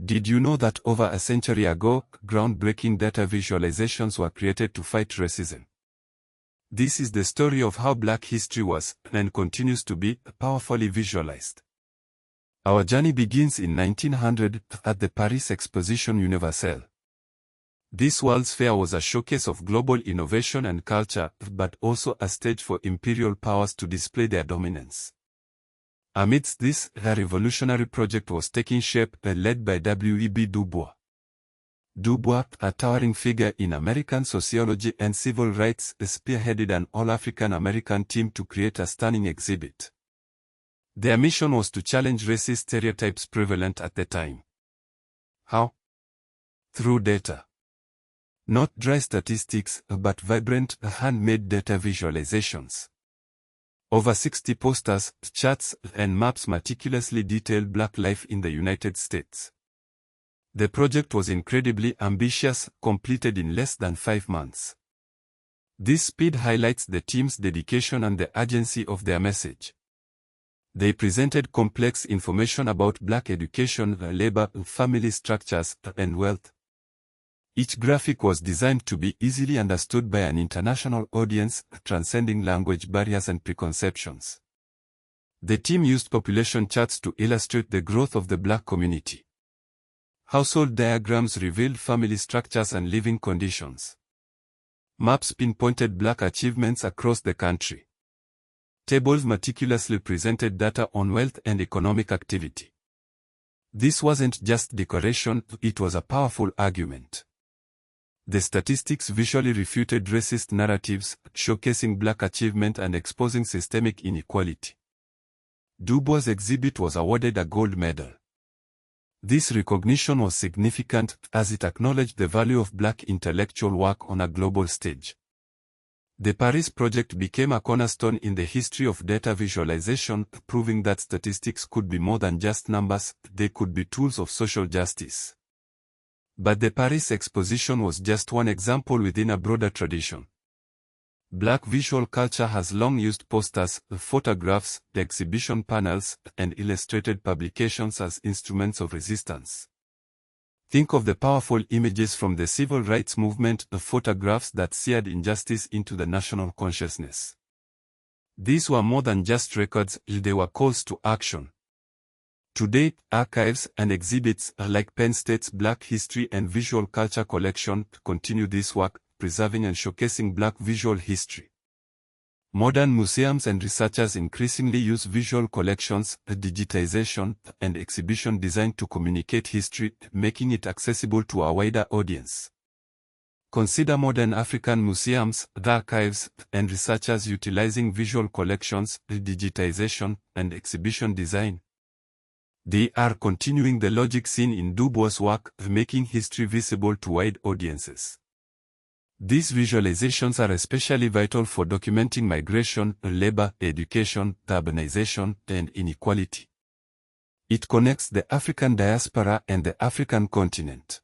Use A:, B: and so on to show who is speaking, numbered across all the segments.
A: Did you know that over a century ago, groundbreaking data visualizations were created to fight racism? This is the story of how Black history was, and continues to be, powerfully visualized. Our journey begins in 1900 at the Paris Exposition Universelle. This World's Fair was a showcase of global innovation and culture, but also a stage for imperial powers to display their dominance. Amidst this, a revolutionary project was taking shape, led by W.E.B.DuBois. DuBois, a towering figure in American sociology and civil rights, spearheaded an all-African American team to create a stunning exhibit. Their mission was to challenge racist stereotypes prevalent at the time. How? Through data. Not dry statistics, but vibrant, handmade data visualizations. Over 60 posters, charts, and maps meticulously detailed Black life in the United States. The project was incredibly ambitious, completed in less than 5 months. This speed highlights the team's dedication and the urgency of their message. They presented complex information about Black education, labor, family structures, and wealth. Each graphic was designed to be easily understood by an international audience, transcending language barriers and preconceptions. The team used population charts to illustrate the growth of the Black community. Household diagrams revealed family structures and living conditions. Maps pinpointed Black achievements across the country. Tables meticulously presented data on wealth and economic activity. This wasn't just decoration, it was a powerful argument. The statistics visually refuted racist narratives, showcasing Black achievement and exposing systemic inequality. DuBois' exhibit was awarded a gold medal. This recognition was significant, as it acknowledged the value of Black intellectual work on a global stage. The Paris project became a cornerstone in the history of data visualization, proving that statistics could be more than just numbers, they could be tools of social justice. But the Paris Exposition was just one example within a broader tradition. Black visual culture has long used posters, photographs, exhibition panels, and illustrated publications as instruments of resistance. Think of the powerful images from the civil rights movement, photographs that seared injustice into the national consciousness. These were more than just records, they were calls to action. Today, archives and exhibits like Penn State's Black History and Visual Culture Collection continue this work, preserving and showcasing Black visual history. Modern museums and researchers increasingly use visual collections, digitization, and exhibition design to communicate history, making it accessible to a wider audience. Consider modern African museums, archives, and researchers utilizing visual collections, digitization, and exhibition design. They are continuing the logic seen in DuBois' work, making history visible to wide audiences. These visualizations are especially vital for documenting migration, labor, education, urbanization, and inequality. It connects the African diaspora and the African continent.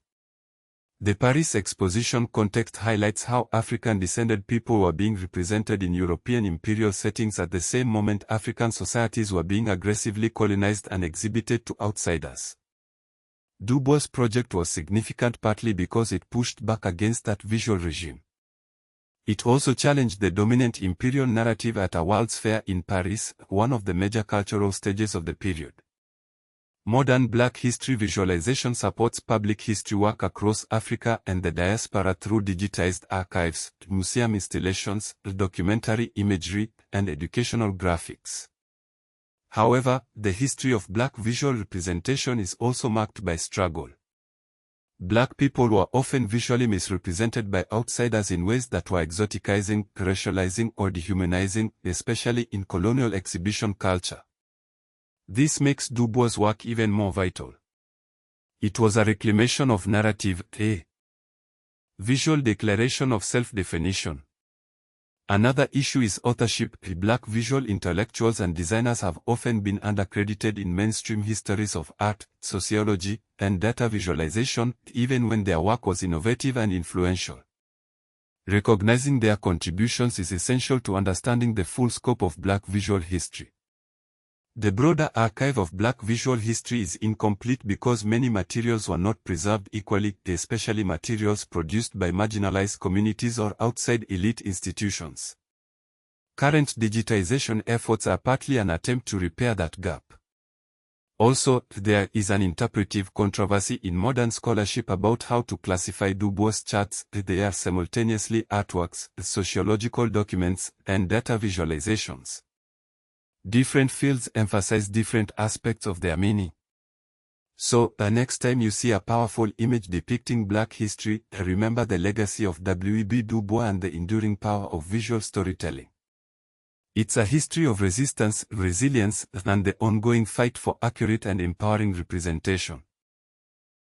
A: The Paris Exposition context highlights how African-descended people were being represented in European imperial settings at the same moment African societies were being aggressively colonized and exhibited to outsiders. DuBois' project was significant partly because it pushed back against that visual regime. It also challenged the dominant imperial narrative at a World's Fair in Paris, one of the major cultural stages of the period. Modern Black history visualization supports public history work across Africa and the diaspora through digitized archives, museum installations, documentary imagery, and educational graphics. However, the history of Black visual representation is also marked by struggle. Black people were often visually misrepresented by outsiders in ways that were exoticizing, racializing, or dehumanizing, especially in colonial exhibition culture. This makes DuBois' work even more vital. It was a reclamation of narrative, a visual declaration of self-definition. Another issue is authorship. Black visual intellectuals and designers have often been undercredited in mainstream histories of art, sociology, and data visualization, even when their work was innovative and influential. Recognizing their contributions is essential to understanding the full scope of Black visual history. The broader archive of Black visual history is incomplete because many materials were not preserved equally, especially materials produced by marginalized communities or outside elite institutions. Current digitization efforts are partly an attempt to repair that gap. Also, there is an interpretive controversy in modern scholarship about how to classify DuBois charts. They are simultaneously artworks, sociological documents, and data visualizations. Different fields emphasize different aspects of their meaning. So, next time you see a powerful image depicting Black history, remember the legacy of W.E.B.DuBois and the enduring power of visual storytelling. It's a history of resistance, resilience, and the ongoing fight for accurate and empowering representation.